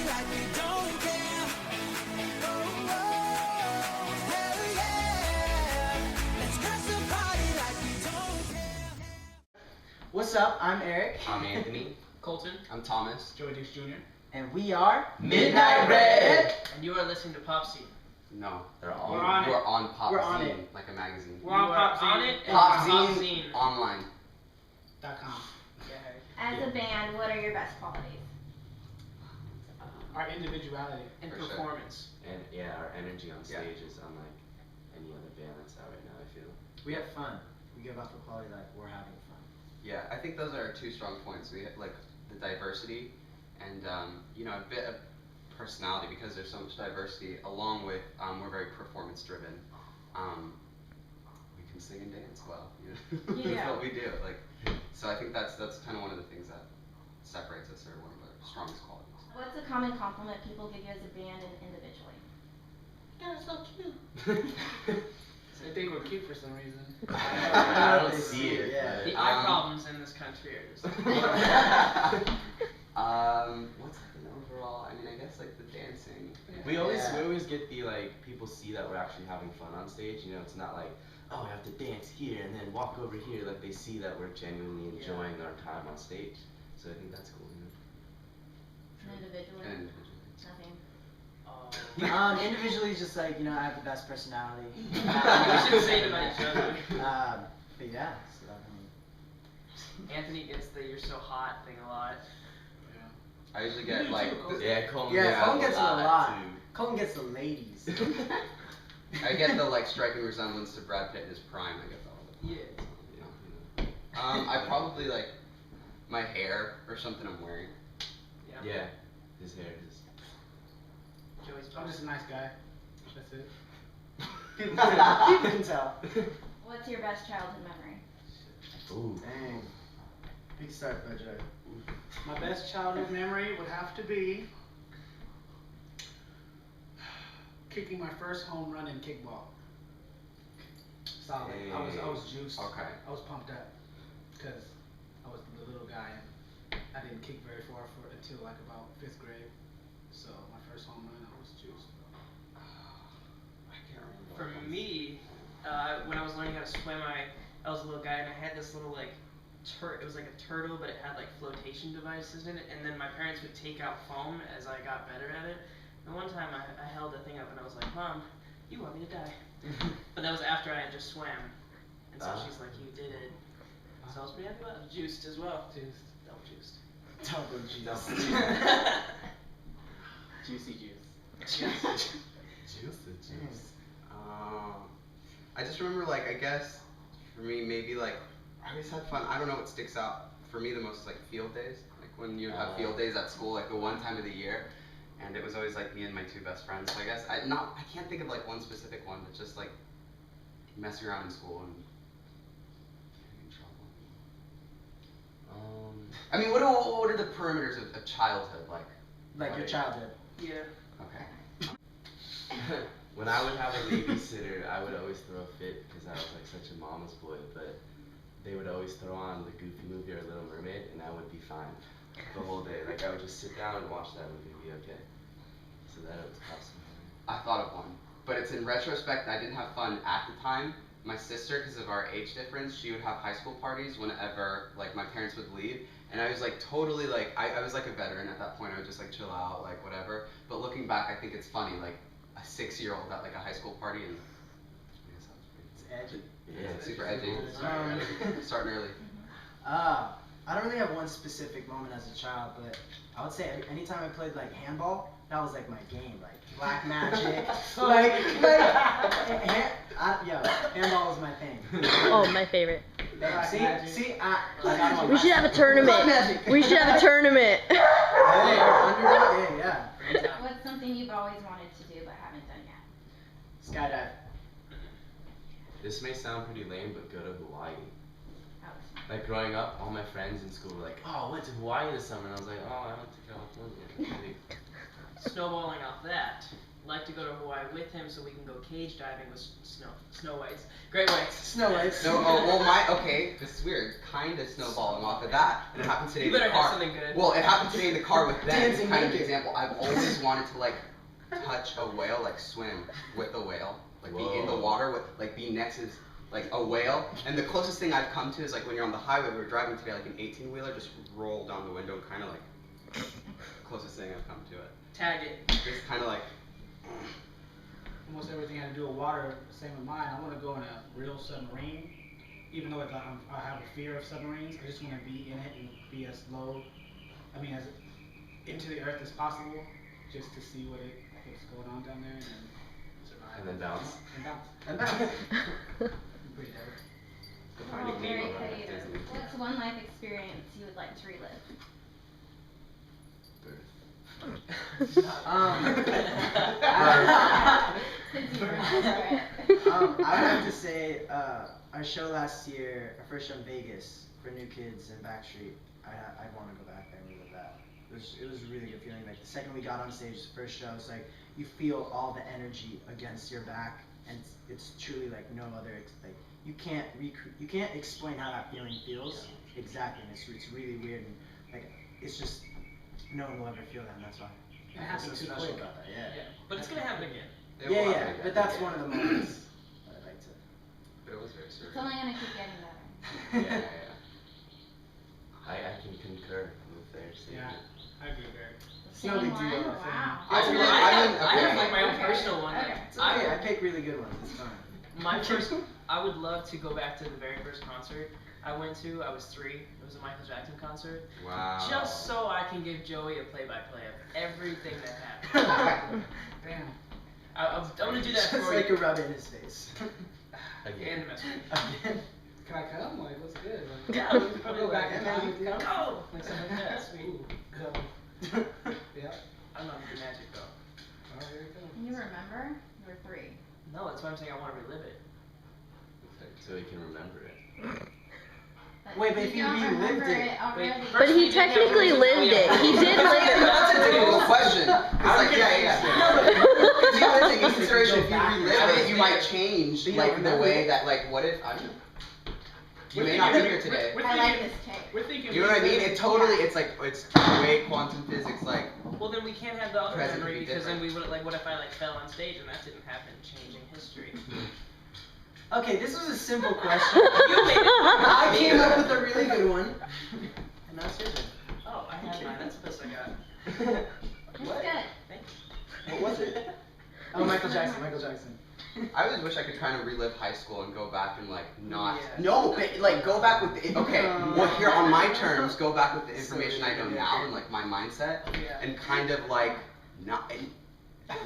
like we don't care. Oh, oh, hell yeah. Let's crash the party like we don't care. What's up? I'm Eric. I'm Anthony. Colton. I'm Thomas. Joey Dix Jr. And we are Midnight Red. And you are listening to Pop Scene. No, they're all. We're on it. We're on Pop We're on Zine, it. like a magazine. We're on You Pop are on Zine. it. and Pop Pop Zine Zine. online. .com. As a band, what are your best qualities? Our individuality. And For sure. performance. And yeah, our energy on Yeah. stage is unlike any other band that's out right now, I feel. we have fun. We give off the quality like we're having fun. Yeah, I think those are our two strong points. We have, like the diversity, and you know, a bit of personality because there's so much diversity. Along with we're very performance driven. We can sing and dance well. You know? Yeah. That's what we do. Like, so I think that's kind of one of the things that separates us, or one of our strongest qualities. What's a common compliment people give you as a band and individually? You're so cute. They think we're cute for some reason. I don't They see it. yeah. The but- eye problems in this country are just. What's happened overall? I mean, I guess like the dancing. We always Yeah. get the like people see that we're actually having fun on stage. You know, it's not like, oh, we have to dance here and then walk over here. Like they see that we're genuinely enjoying our time on stage. So I think that's cool. You know? And individually? And Nothing. Individually, just like, you know, I have the best personality. We should say it about each other. But yeah, so I mean, Anthony gets the "you're so hot" thing a lot. I usually get like Yeah, Colton. yeah, Colton gets it a lot. Too. Colton gets the ladies. I get the like striking resemblance to Brad Pitt in his prime. I get that all the time. Yeah. So, you know. I probably like my hair or something I'm wearing. Yeah, his hair is. Joey's I'm just a nice guy. That's it. People can tell. What's your best childhood memory? Ooh. Dang. Big start, budget. My best childhood memory would have to be kicking my first home run in kickball. Solid. I was juiced. Okay. I was pumped up because I was the little guy and I didn't kick very far until like about 5th grade. So my first home run, I was juiced. I can't remember. For me, when I was learning how to swim, I was a little guy and I had this little like it was like a turtle, but it had like flotation devices in it. And then my parents would take out foam as I got better at it. And one time I held the thing up and I was like, "Mom, you want me to die?" But that was after I had just swam. And so she's like, "You did it." So I was pretty happy about it. Juiced as well. Juiced. Double juiced. Double juice. Juicy juice. Juice the juice. I just remember like I guess for me maybe like I always had fun. I don't know what sticks out for me the most is like field days. Like when you have field days at school, like the one time of the year, and it was always like me and my two best friends. So I guess I can't think of like one specific one, but just like messing around in school and getting in trouble. I mean, what are the perimeters of childhood like? Like your childhood. Yeah. Okay. When I would have a babysitter, I would always throw a fit because I was like such a mama's boy, but they would always throw on the Goofy movie or Little Mermaid, and I would be fine the whole day. Like I would just sit down and watch that movie and be okay. So that was awesome. I thought of one, but it's in retrospect. I didn't have fun at the time. My sister, because of our age difference, she would have high school parties whenever like my parents would leave, and I was like totally like I was like a veteran at that point. I would just like chill out, like whatever. But looking back, I think it's funny, like a 6-year-old at like a high school party, and It's edgy. yeah, it's super edgy. Starting early. I don't really have one specific moment as a child, but I would say anytime I played like handball, that was like my game, like black magic, handball was my thing. Oh, my favorite. See, We should have a tournament. We should have a tournament. Yeah. What's something you've always wanted to do but haven't done yet? Skydive. This may sound pretty lame, but go to Hawaii. That was fun. Like growing up, all my friends in school were like, "Oh, I went to Hawaii this summer," and I was like, "Oh, I went to California." Snowballing off that, like to go to Hawaii with him so we can go cage diving with snow whites, great whites. Snow whites. No, okay, this is weird. Kind of snowballing off of that, and it happened today You in the better car. have something good. Well, it happened today in the car with them. It's Dancing kind of an naked. example. I've always wanted to like touch a whale, like swim with a whale, like be in the water with, like be next to like a whale. And the closest thing I've come to is like when you're on the highway. We were driving today, like an 18-wheeler, just roll down the window and kind of like closest thing I've come to it. Tag it. Just kind of like. Almost everything had to do with water. Same with mine. I want to go in a real submarine, even though I have a fear of submarines. I just want to be in it and be as low, as into the earth as possible, just to see what's going on down there, and then survive. And then bounce. And bounce. And bounce. Pretty dope. Go Oh, Finding very Nemo on creative. Disney. What's one life experience you would like to relive? Birth. Since you remember it. I would have to say our show last year, our first show in Vegas for New Kids and Backstreet. I want to go back there and relive that. It was a really good feeling. Like the second we got on stage, the first show, it's like you feel all the energy against your back, and it's truly like no other. Like you can't explain how that feeling feels exactly. And it's really weird, and like it's just no one will ever feel that, and that's why. It happens What's so too special quick. about that? Yeah. But it's gonna happen again. It will happen Yeah. again. But that's one of the moments that I'd like to. But it was very It's surreal. only gonna keep getting better. Yeah. I can concur with their statement. Yeah, I agree, Barry. Same Snowy one? duo, Wow. I I mean, have okay. like my own Okay. personal one. Okay. It's okay. I pick really good ones. It's fine. My first, I would love to go back to the very first concert I went to. I was 3. It was a Michael Jackson concert. Wow. Just so I can give Joey a play-by-play of everything that happened. Damn. I'm gonna do that Just for like you. a rub in his face. Again. And mess with you. Again. Can I come? Like, what's good? Like, Yeah, I'll go back in time with you. Go! Like something like that. Sweet. Ooh, go. Yeah. I'm not good magic though. Oh, here it comes. Can you remember? You were 3. No, that's why I'm saying I want to relive it. So he can remember it. Wait, but if you don't relived remember it- already. Wait, But he we didn't have technically a lived it. He did live it. That's a difficult question. It's like, yeah. You have to take into consideration if you relive it, you might change But you like don't the remember way it. that like what if I don't know. You We're may not be thinking- here today. we're I like thinking- this take. We're thinking. You know what I mean? It totally, it's like, it's way quantum physics, like, Well, then we can't have the other Present memory would be because then different. we would like, what if I like fell on stage and that didn't happen, changing history. Okay, this was a simple question. You made it. I came up with a really good one. And now it's your turn. Oh, I had mine. That's the best I got. It's good. Thanks. What was it? Oh, Michael Jackson. I always wish I could kind of relive high school and go back and like not, Yeah. no, but like go back with the, okay, well here on my terms, go back with the information I know now and like my mindset Yeah. and kind of like not, and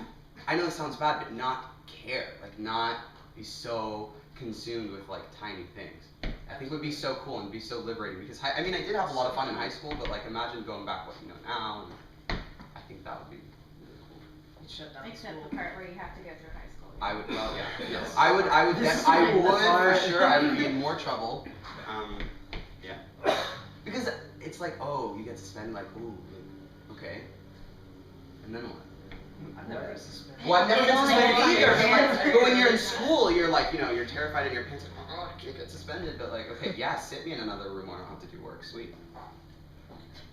I know this sounds bad, but not care, like not be so consumed with like tiny things. I think would be so cool and be so liberating because I mean I did have a lot of fun in high school, but like imagine going back what you know now, and I think that would be really cool. You shut down Except school. the part where you have to go through high school. I would, well, yeah, Yes. I would This I is would hard. for sure. I would be in more trouble. Yeah, because it's like, oh, you get to spend like, ooh, okay, and then what? I've never been suspended. Well, I've never been Only suspended if either. you're But when you're in school, you're like, you know, you're terrified in your pants. Like, oh, I can't get suspended. But like, okay, yeah, sit me in another room where I don't have to do work. Sweet.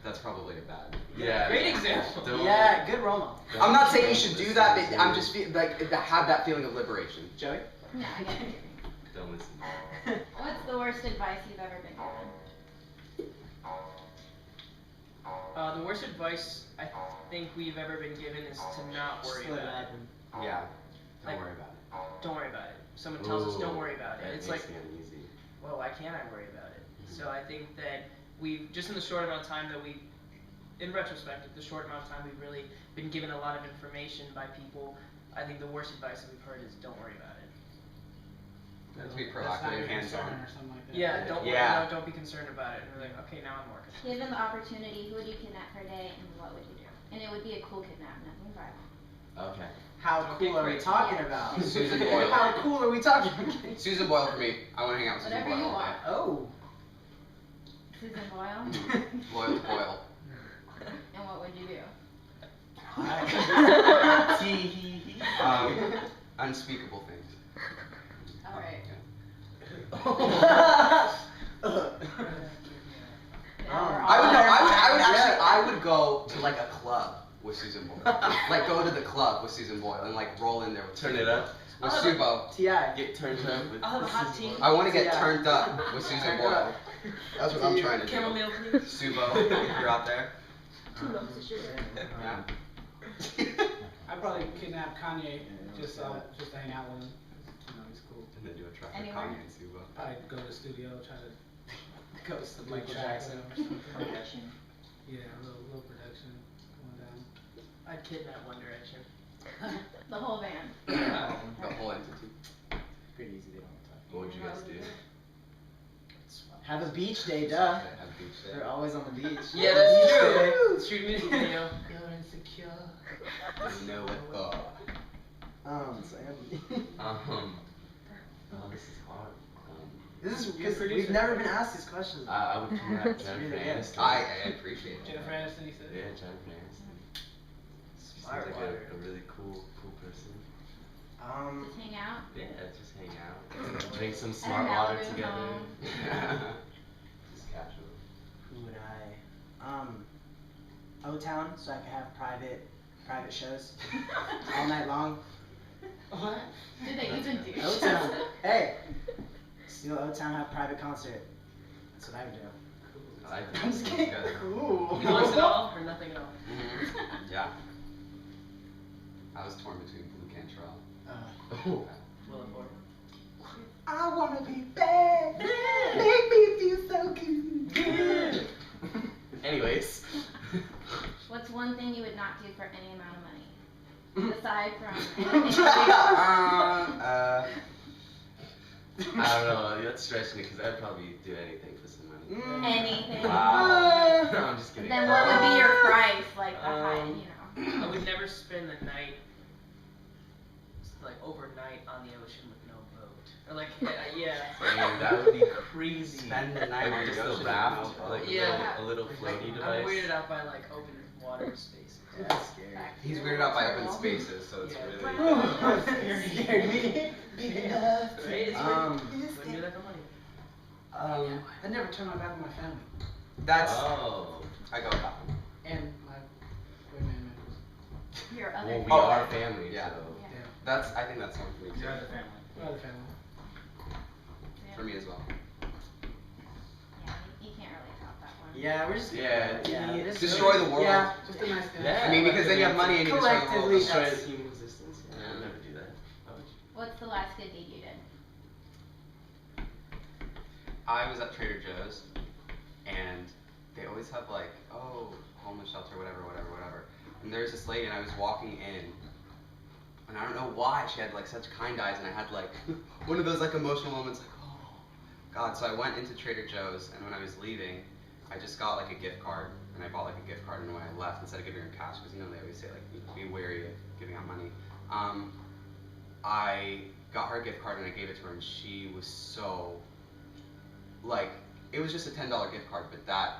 That's probably a bad. Yeah. Great example. Don't- Yeah, good role model. don't I'm not saying you don't should do listen that, to but I'm him. just like have that feeling of liberation. Joey? No, I get it. Don't listen. What's the worst advice you've ever been given? The worst advice I think we've ever been given is to not worry Just let it about it. happen. Yeah. Like- Don't worry about it. Don't worry about it. Someone tells us don't Ooh, worry about it. that It's makes like, me uneasy. well, why can't I worry about it? So I think that we've, just in the short amount of time that we, in retrospect, the short amount of time we've really been given a lot of information by people, I think the worst advice that we've heard is don't worry about it. Have to be That's not proactive, your hands-on. concern or something like that. Yeah, don't worry, Yeah. no, don't be concerned about it. And we're like, okay, now I'm more concerned. Given the opportunity, who would you kidnap for a day and what would you do? And it would be a cool kidnap, nothing violent. Okay. How Don't cool get are we crazy. talking Yeah. about? Susan Boyle. How cool are we talking about? Susan Boyle for me. I want to hang out with Susan Whatever Boyle. you all want. Oh. Susan Boyle? day. Boyle to Boyle. And what would you do? Tee hee hee. Unspeakable things. Alright. I would go to like a club with Susan Boyle. Like go to the club with Susan Boyle and like roll in there with Turn it up. with Subo. T.I. Get turned up with. I'll have a hot tea. I want to get Yeah. turned up with Susan Boyle. That's what I'm trying to do. Chamomile, please. Subo, if you're out there. Yeah. I'd probably kidnap Kanye just to hang out with him. You know, he's cool. And then do a track with Anywhere? Kanye and Subo. Probably go to the studio, try to Go to the play Michael track Jackson. with him or something. Production. Yeah, a little production going down. I'd kidnap One Direction. The whole band. The whole entity. Pretty easy, they don't talk. What would you guys do? Have a beach day, duh. Have beach day. They're always on the beach. Yeah, that's Beach true. day. Shoot a music video. You're insecure. You know what? Sandy. Oh, this is hard. This is You're a because we've producer. never been asked these questions. I would kidnap It's Jennifer really good. Aniston. I appreciate it. Jennifer Aniston, he said. Yeah, Jennifer Aniston. She seems Smart like water. a really cool person. Just hang out. Yeah, just hang out. Drink some At a smart water Malibu together. home. Just casual. Who would I? O-Town, so I could have private shows all night long. What? Do they even do O-Town. Hey, steal O-Town, have private concert. That's what I would do. I like that. I'm just kidding. He wants it all or nothing at all. Yeah. I was torn between Blue Cantrell. Oh. Will and Ford. I wanna be bad. Make me feel so good. Anyways. What's one thing you would not do for any amount of money? Aside from anything. I don't know, that's stretching it because I'd probably do anything for some money. Anything. Wow. No, I'm just kidding. Then what would be your price? Like the high, you know. I would never spend the night, like overnight on the ocean with no boat. Or like, yeah. Damn, that would be crazy. Spend the night on Like the just ocean a raft, with no boat. like Yeah. a little floaty I'm device. weirded out by like open water space. That's scary. He's weirded out by open spaces, so it's Yeah. really. Scared me. Big enough. Right? It's wouldn't do that for money. I never turn my back on my family. That's. Oh. I go with that one. And my women members. Your other Well, we Oh, are family, yeah. so. Yeah. That's. I think that's one for me too. Your other family. My other family. For me as well. Yeah, you can't really top that one. Yeah, we're just Yeah. this Destroy really- the world. Yeah. Just a nice thing. Yeah. I mean, because then you have money and you destroy the Collectively, world. Destroy that's- human existence. Yeah, I'd never do that. How would you? What's the last good deed you did? I was at Trader Joe's, and they always have like, oh, homeless shelter, whatever. And there's this lady, and I was walking in, and I don't know why she had like such kind eyes, and I had like one of those like emotional moments, like, oh, God. So I went into Trader Joe's, and when I was leaving, I just got like a gift card, and I bought like a gift card, and when I left, instead of giving her cash, because you know they always say like, be wary of giving out money. I got her a gift card, and I gave it to her, and she was so. Like, it was just a $10 gift card, but that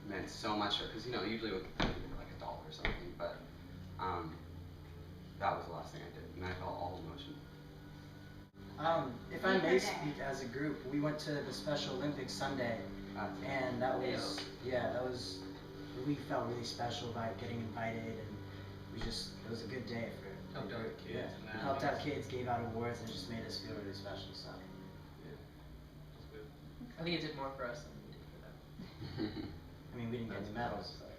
meant so much to her, because, you know, usually with like $1 or something, but, that was the last thing I did, and I felt all emotion. If I may speak as a group, we went to the Special Olympics Sunday, and that was, we felt really special about getting invited, and it was a good day for Helped out kids. Yeah, we helped out kids, gave out awards, and it just made us feel really special, so. I think it did more for us than we did for them. I mean, we didn't get the medals, but.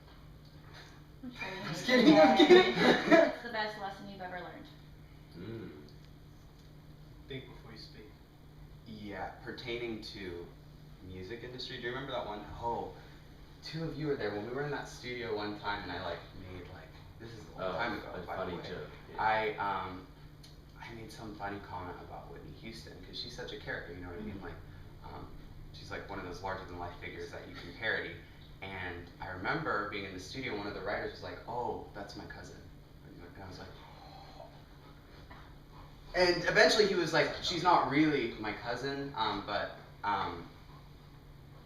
I'm trying to Just think. kidding, I'm kidding. What's the best lesson you've ever learned? Think before you speak. Yeah, pertaining to music industry, do you remember that one? Oh, two of you were there when we were in that studio one time, and I like made like, this is a long time ago, a by funny the way. joke. Yeah. I made some funny comment about Whitney Houston, because she's such a character, you know what I mean? Like, she's like one of those larger than life figures that you can parody. And I remember being in the studio, one of the writers was like, oh, that's my cousin. And I was like, oh. And eventually he was like, she's not really my cousin, but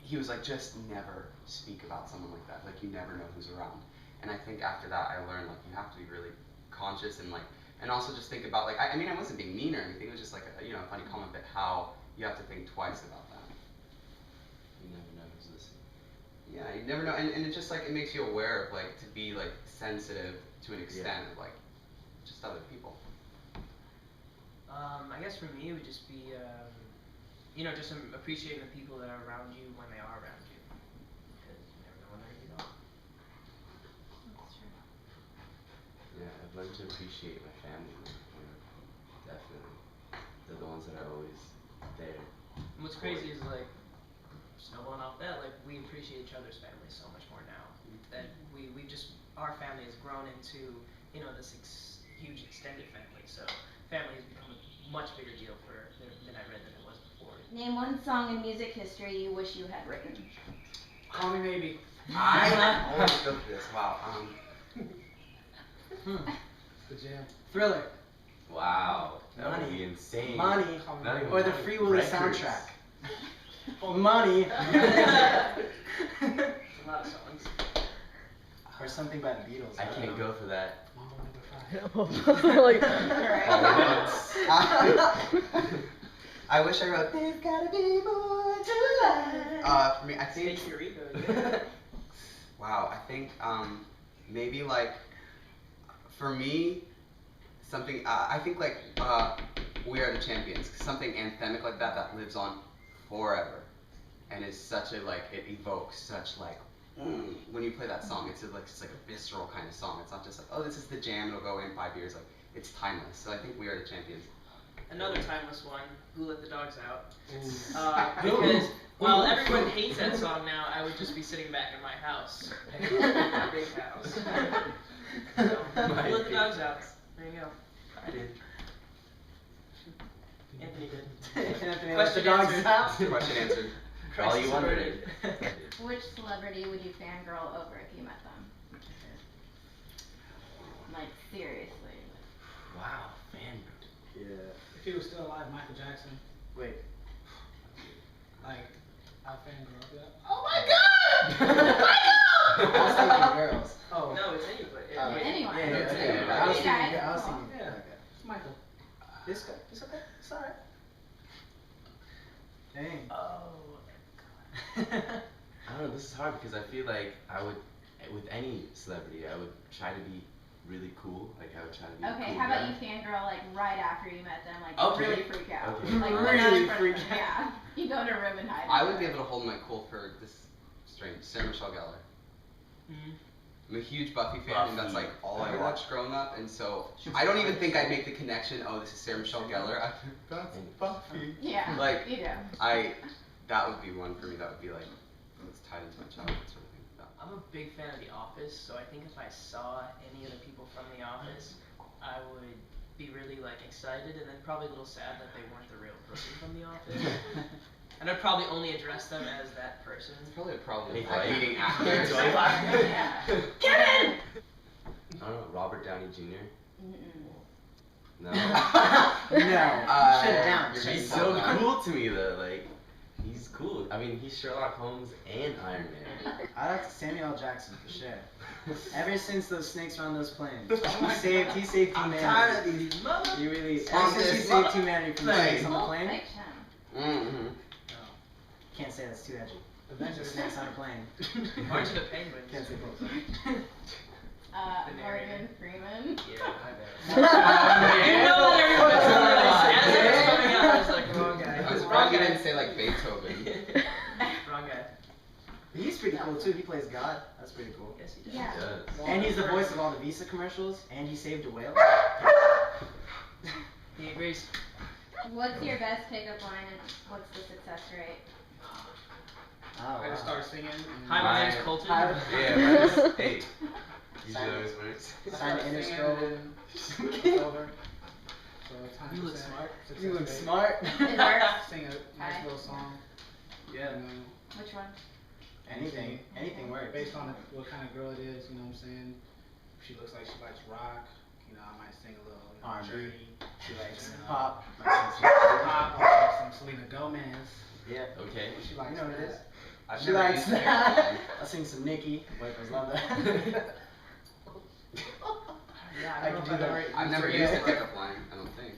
he was like, just never speak about someone like that. Like, you never know who's around. And I think after that I learned, like, you have to be really conscious and like And also just think about like, I mean, I wasn't being mean or anything. It was just like a, a funny comment, but how you have to think twice about that. You never know who's listening. Yeah, you never know, and it just like it makes you aware of like to be like sensitive to an extent of like just other people. I guess for me it would just be, just appreciating the people that are around you when they are around you, because you never know when they're gonna be gone. That's true. Yeah, I've learned to appreciate my family more, definitely. They're the ones that are always there. And what's crazy is like, snowballing off that, like we appreciate each other's families so much more now. That our family has grown into, this huge extended family. So family has become a much bigger deal than I read than it was before. Name one song in music history you wish you had written. Call Me Maybe. I always go for this. Wow. It's the jam. Thriller. Wow, that would Money. be insane. Money. Not even Or the money, Free Willy records. soundtrack. Money. A lot of songs. Or something by the Beatles. I can't go for that. Mambo number 5. I wish I wrote There's Gotta Be More to Life. For me, I think. Take your ego. Wow, I think maybe like for me something I think like We Are the Champions, something anthemic like that lives on forever, and is such a like it evokes such like when you play that song, it's like a visceral kind of song. It's not just like, oh, this is the jam, it'll go in 5 years. Like it's timeless. So I think We Are the Champions. Another timeless one, Who Let the Dogs Out. Because while everyone hates that song now, I would just be sitting back in my house. My big house. So, Who Let the Dogs Out. There you go. I did. Anthony did. Anthony let Question the dogs answered. out. Question answered. All you wanted. Which celebrity would you fangirl over if you met them? Like, seriously. Wow, man. Yeah. If he was still alive, Michael Jackson. Wait. Like, I fangirl. Yeah. Oh my God! I was thinking girls. Oh. No, it's anybody. Oh, Anyone. Yeah, It's okay. anybody. I was You thinking. guys. I was thinking. Yeah. Okay. It's Michael. This guy. It's okay. It's alright. Dang. Oh. I don't know, this is hard because I feel like I would, with any celebrity, I would try to be really cool. Like I would try to be a Okay, cool how about guy. you fangirl like right after you met them, like Okay. really freak out, Okay. like Really not in front of freak them. Yeah, you go in a room and hide. I would be able to hold my cool for this strange Sarah Michelle Gellar. Mhm. I'm a huge Buffy fan, and that's like all I Buffy. watched growing up, and so I don't even think I'd make the connection. Oh, this is Sarah Michelle Gellar. That's Buffy. Yeah, Like, you do. That would be one for me. That would be like it's tied into my childhood sort of thing. I'm a big fan of The Office, so I think if I saw any of the people from The Office, I would be really like excited and then probably a little sad that they weren't the real person from The Office. And I'd probably only address them as that person. It's probably a problem with Hey, like Dwight. meeting actors. Yeah. Kevin! I don't know, Robert Downey Jr. Mm-mm. No. No. Shut it down. you're Shut He's it so down. cool to me though, like, he's cool. I mean, he's Sherlock Holmes and Iron Man. I like Samuel L. Jackson for sure. Ever since those snakes were on those planes, he saved humanity. these He really, Songs ever since he is- saved humanity from the snakes on the Pulp plane. Fiction. Mm-hmm. Can't say that's too edgy. Avengers. Snakes on a plane. Aren't you the penguins? Can't say both. The narrator. Morgan Freeman. Yeah, I bet. You know that everyone's as it was coming out, I was like, wrong guy. I was Wrong surprised you guy. didn't say like Beethoven. Wrong guy. He's pretty cool too. He plays God. That's pretty cool. Yes, he does. Yeah. He does. And he's the voice of all the Visa commercials. And he saved a whale. He agrees. What's your best pickup line and what's the success rate? Oh, I just wow. start singing. And Hi, my My- name's Colton. Hi. Yeah, mine is 8. You know his words. Sign the singing Interscope. and it's over. So it's 100% You look smart. success You look rate. smart. It works. Sing a nice Hi. little song. Yeah. You know, Which one? Anything works. based on what kind of girl it is, you know what I'm saying? If she looks like she likes rock, you know, I might sing a little R&B. dirty. She likes you know, pop. Pop, or some Selena Gomez. Yeah. Okay. She likes You know what it is? that. I've She never likes used it. that. I'll sing some Nicki. Boyfriends love that. Yeah, I don't can know do if that. I've never used the pickup line. I don't think.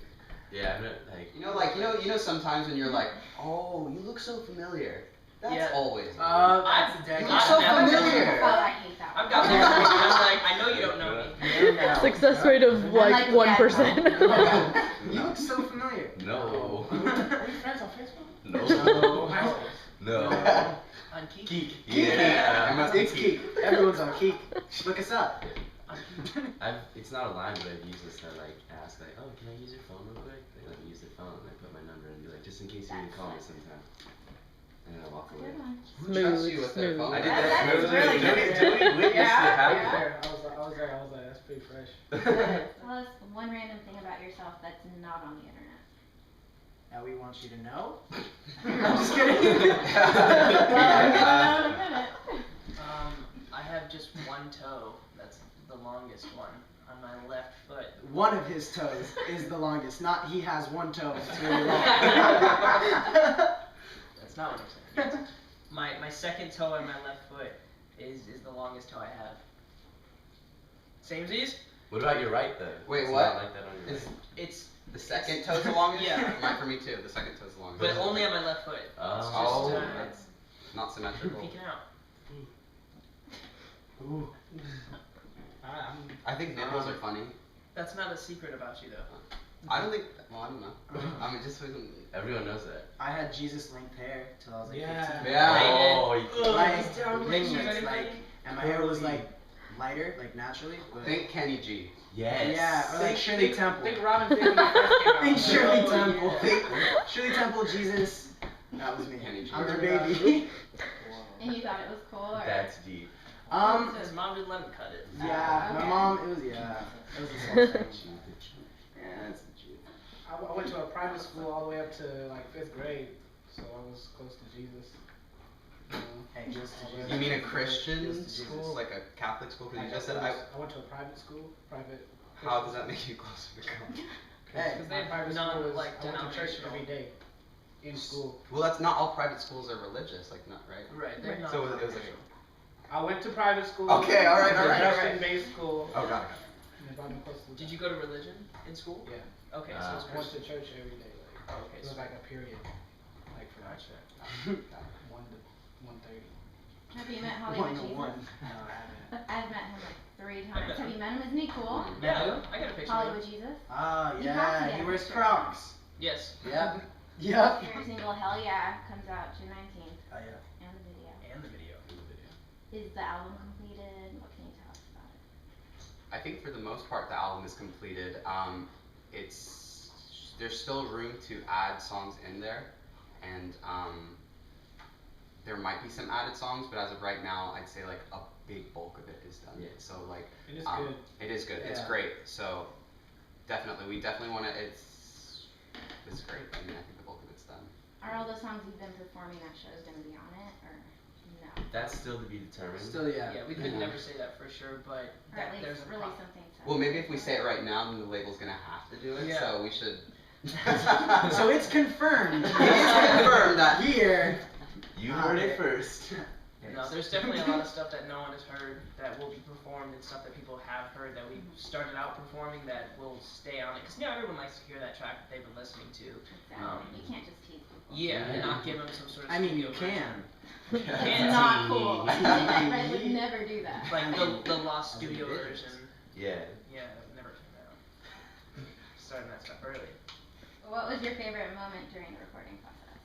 Yeah, I'm not, like. You know, sometimes when you're like, oh, you look so familiar. That's Yeah. always. That's a dead. You look so familiar. Oh, I hate that. I've got there and I'm like, I know you don't know me. Success rate of like 1%. You look so familiar. No. Are we friends on Facebook? No. MySpace. No. On Kiki. Geek. Yeah. It's Geek. Everyone's on Geek. Look us up. It's not a line, but I've used this to like ask like, oh, can I use your phone real quick? They let me use their phone, and I put my number and be like, just in case you need to call me sometime. And then I walk away. Good one. Who trusts you with their Smooth. phone? I did That that. is really good. Joey witnessed it happen. I was like, that's pretty fresh. Tell us one random thing about yourself that's not on the internet. Now we want you to know. I'm just kidding. I have just one toe. That's the longest one on my left foot. One of his toes is the longest. Not he has one toe. It's really long. That's not what I'm saying. My second toe on my left foot is the longest toe I have. Samesies? What about your right though? Wait, It's what? Not like that on your Is right. It's the second toe's the longest? Yeah. Mine for me too. The second toe's the longest. but only on my left foot. Oh. It's just, That's not symmetrical. peeking out. Ooh. I think nipples are funny. That's not a secret about you though. I don't think. Well, I don't know. I mean, just wasn't. Everyone knows that. I had Jesus length hair till I was like Yeah. 15. Yeah. Oh, you Ugh, Like, he's down mixed, with like, and my hair was like lighter, like naturally. But Think Kenny G. Yes. Yeah, or like Shirley Temple. Think Robin Thicke when he first came out. Think Shirley Oh, Temple. yeah. Think Shirley Temple, Jesus. That was me. Kenny G. I'm their baby. And you thought it was cool, or? That's deep. His mom didn't let him cut it. Yeah, my Okay. mom. It was a small thing. Yeah, it's a Jew. I went to a private school all the way up to like 5th grade, so I was close to Jesus. Hey, just to Jesus. You mean a Christian Just to Jesus. school, like a Catholic school? Because you just said I went to a private school, private. How does that make you closer to God? Hey, Because My they private have school was, like I went to church denominational. every day in school. Well, that's not all private schools are religious, like not right. Right, they're not. So it was like. I went to private school. Okay, all right, it was all a right, all right. Christian-based school. Oh, got it. And it brought me close to Did you go to religion in school? Yeah. Okay, so Ah. it's I went Christian. to church every day. Like, Okay, it was so like a period. Like for Gotcha. 1 to 1:30. Have you met Hollywood Jesus? 101. No, I haven't. I've met him like 3 I've times. met Have him. you met him? Isn't he cool? Yeah, I got a picture of Hollywood him. Jesus? Oh You have to yeah, get he a wears picture. Crocs. Yes. Yep. Yep. Your single Hell Yeah comes out June 19th. Oh yeah. And the video. And the video. Is the album completed? What can you tell us about it? I think for the most part the album is completed. It's there's still room to add songs in there, and there might be some added songs, but as of right now, I'd say like a big bulk of it is done. Yeah. So like It is good. it is good. It's Yeah. great. So definitely, we definitely want to. It's great. I mean, I think the bulk of it's done. Are all the songs you've been performing at shows going to be on it, or no? That's still to be determined. Still yeah. Yeah, we could never say that for sure, but Or at that, there's least a release pro- something to. Well, maybe if we say it right now, then the label's gonna have to do it. Yeah. So we should. So it's confirmed. It is confirmed that here. You heard it first. No, there's definitely a lot of stuff that no one has heard that will be performed, and stuff that people have heard that we started out performing that will stay on it. Because everyone likes to hear that track that they've been listening to. Exactly. You can't just tease people. Yeah, and not give them some sort of. I mean, you studio can. That's Can't not cool. Red would never do that. version. Like the lost studio version. Yeah. Yeah, it never came out. Starting that stuff early. What was your favorite moment during the recording process?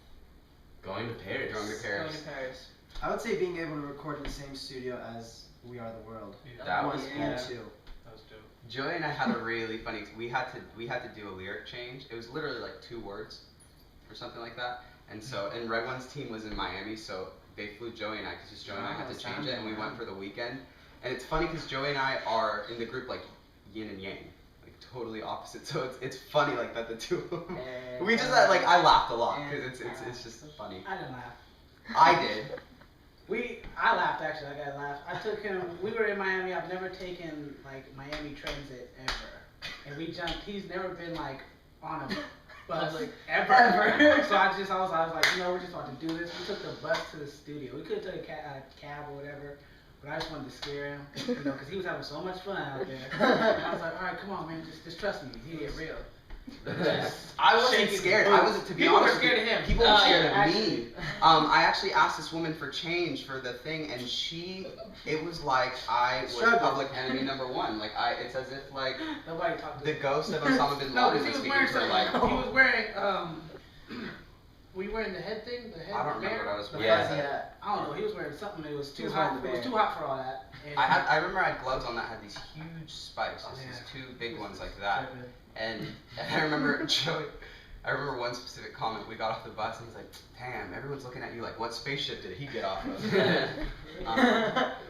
Going to Paris. Going to Going Paris. to Paris. I would say being able to record in the same studio as We Are the World. That One was and cool. 2. That was dope. Joey and I had a really funny. We had to do a lyric change. It was literally like 2 words, or something like that. And so, and Red One's team was in Miami, so they flew Joey and I, because just Joey and I had to change it, and we went for the weekend. And it's funny because Joey and I are in the group like yin and yang, like totally opposite. So it's funny like that the two. We just had, like I laughed a lot because it's just funny. I didn't laugh. I did. I laughed actually. I got laughed. I took him. We were in Miami. I've never taken like Miami Transit ever, and we jumped. He's never been like on a bus Public. ever. So I was like, we're just about to do this. We took the bus to the studio. We could have took a cab or whatever, But I just wanted to scare him, because he was having so much fun out there. And I was like, all right, come on, man, just trust me. He is real. I wasn't Shaking scared. boots. I wasn't, to be People were honest with scared you, of him. people were scared of Actually. me. I actually asked this woman for change for the thing, and it was like I was Struggle. public enemy #1. Like it's as if like Nobody talked to the him. ghost of Osama bin No, Laden because was he was speaking wearing to her. something. Like He was wearing, were you wearing the head thing? The head I don't remember bear? what I was The wearing. fuzzy hat. I don't know. He was wearing something. It was He too was hot. wearing the It was bear. too hot for all that. And I remember I had gloves on that had these huge spikes, Oh, just these yeah. 2 big ones like that. Tripping. And I remember Joey. I remember one specific comment. We got off the bus and he's like, "Damn, everyone's looking at you like, what spaceship did he get off of?"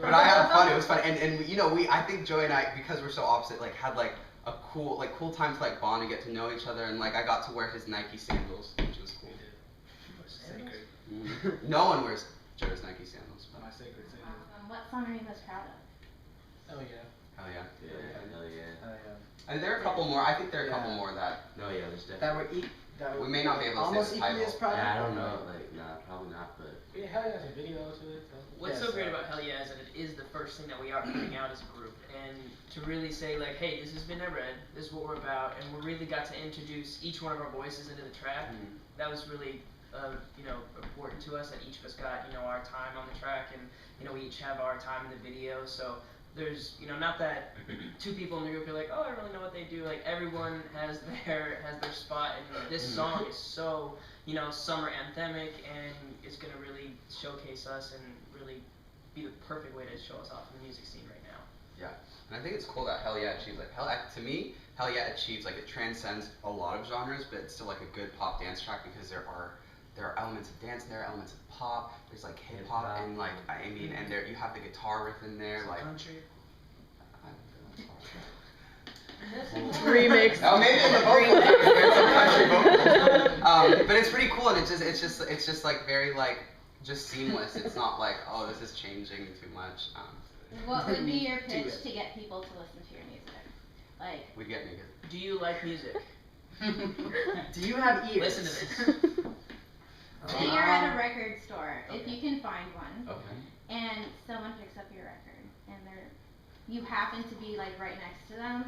But I had fun. It was fun, and you know, I think Joey and I, because we're so opposite, like had like a cool time to like bond and get to know each other, and like I got to wear his Nike sandals, which was cool. Sacred. No one wears Joe's Nike sandals. But My sacred sandals. What song are you most proud of? Oh yeah. hell yeah. Hell yeah. And there are a couple more. I think there are a couple Yeah. more that No, yeah, there's That definitely. were we may not be able to almost say the equally title. as proud. Yeah, I don't know. Like, nah, probably not. But Yeah, hell yeah, there's a video to it. So. What's Yeah, so great so- about Hell Yeah is that it is the first thing that we are putting out as a group, and to really say like, hey, this is Midnight Red, this is what we're about, and we really got to introduce each one of our voices into the track. That was really, important to us that each of us got, our time on the track, and we each have our time in the video. So there's, not that 2 people in the group are like, oh, I don't really know what they do. Like everyone has their spot, and this song is so, summer anthemic, and it's gonna really showcase us and really be the perfect way to show us off in the music scene right now. Yeah, and I think it's cool that Hell Yeah achieves to me, Hell Yeah achieves it transcends a lot of genres, but it's still like a good pop dance track because there are elements of dance there, elements of pop. There's like hip hop Hip-hop. and and there you have the guitar riff in there like. Country. Remix. Oh, maybe in the vocals, there's some country vocals. But it's pretty cool, and it's just like very just seamless. It's not like, oh, this is changing too much. What would be your pitch to get people to listen to your music? Like, We get naked. Do you like music? Do you have ears? Listen to this. say you're at a record store, if you can find one, okay. and someone picks up your record, and you happen to be like right next to them,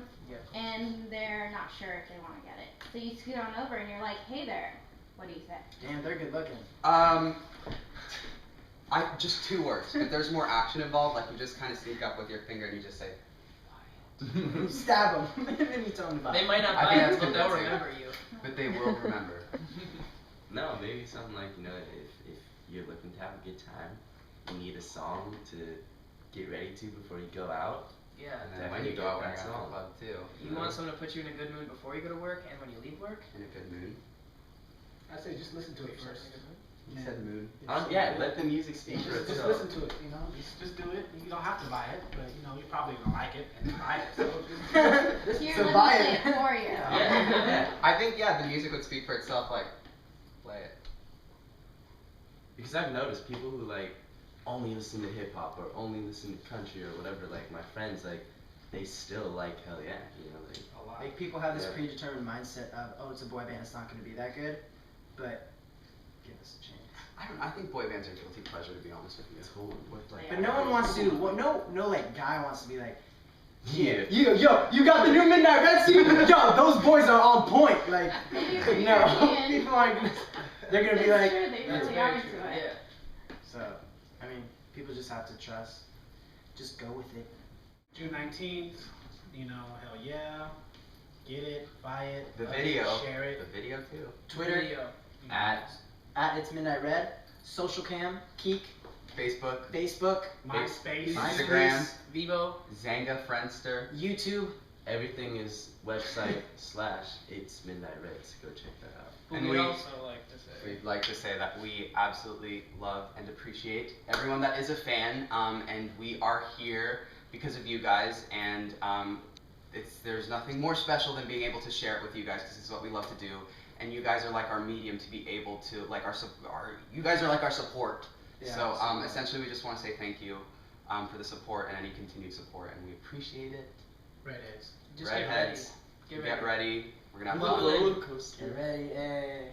and they're not sure if they want to get it. So you scoot on over and you're like, hey there, what do you say? Damn, they're good looking. Just 2 words, but there's more action involved. Like you just kind of sneak up with your finger and you just say. You stab them, and then you tell them about They it. might not I buy think it, that's but they'll convincing. remember you. But they will remember. No, maybe something like, if you're looking to have a good time, you need a song to get ready to before you go out. Yeah. And then when you go out, we're gonna have a club too. You want someone to put you in a good mood before you go to work and when you leave work? In a good mood. I say just listen to it first. You said mood. Yeah, let the music speak for Just itself. listen to it, just do it. You don't have to buy it, but you're probably gonna like it and buy it. So just Here, So let buy me it. play it for you. Yeah. I think the music would speak for itself. Like, play it. Because I've noticed people who only listen to hip hop or only listen to country or whatever, like my friends, they still like Hell Yeah, a lot. Like people have this Yeah. predetermined mindset of, oh, it's a boy band, it's not going to be that good, but give us a chance. I think boy bands are guilty pleasure, to be honest with you. Totally. But no one wants to. Well, no, guy wants to be like, Yeah. yo, you got the new Midnight Red scene? Yo, those boys are on point. Like, Maybe no, European. people aren't gonna. They're gonna be That's like. true, they "That's really very are true." into it. Yeah. So, I mean, people just have to trust. Just go with it. June 19th, Hell Yeah, get it, buy it, The love video. it, share it. The video too. Twitter Video. At @It's Midnight Red, Social Cam, Keek, Facebook, Facebook, MySpace. Instagram, Vivo. Zanga, Friendster. YouTube. everything is website / It's Midnight Red, so go check that out. But And we'd we- also like to say. We'd like to say that we absolutely love and appreciate everyone that is a fan, and we are here because of you guys, and there's nothing more special than being able to share it with you guys, because this is what we love to do, and you guys are like our medium to be able to, you guys are like our support. Yeah, So absolutely. essentially we just want to say thank you for the support and any continued support, and we appreciate it. Redheads. Just Redheads, get ready. get ready. We're gonna have Roller fun. Roller coaster. Get ready, eh.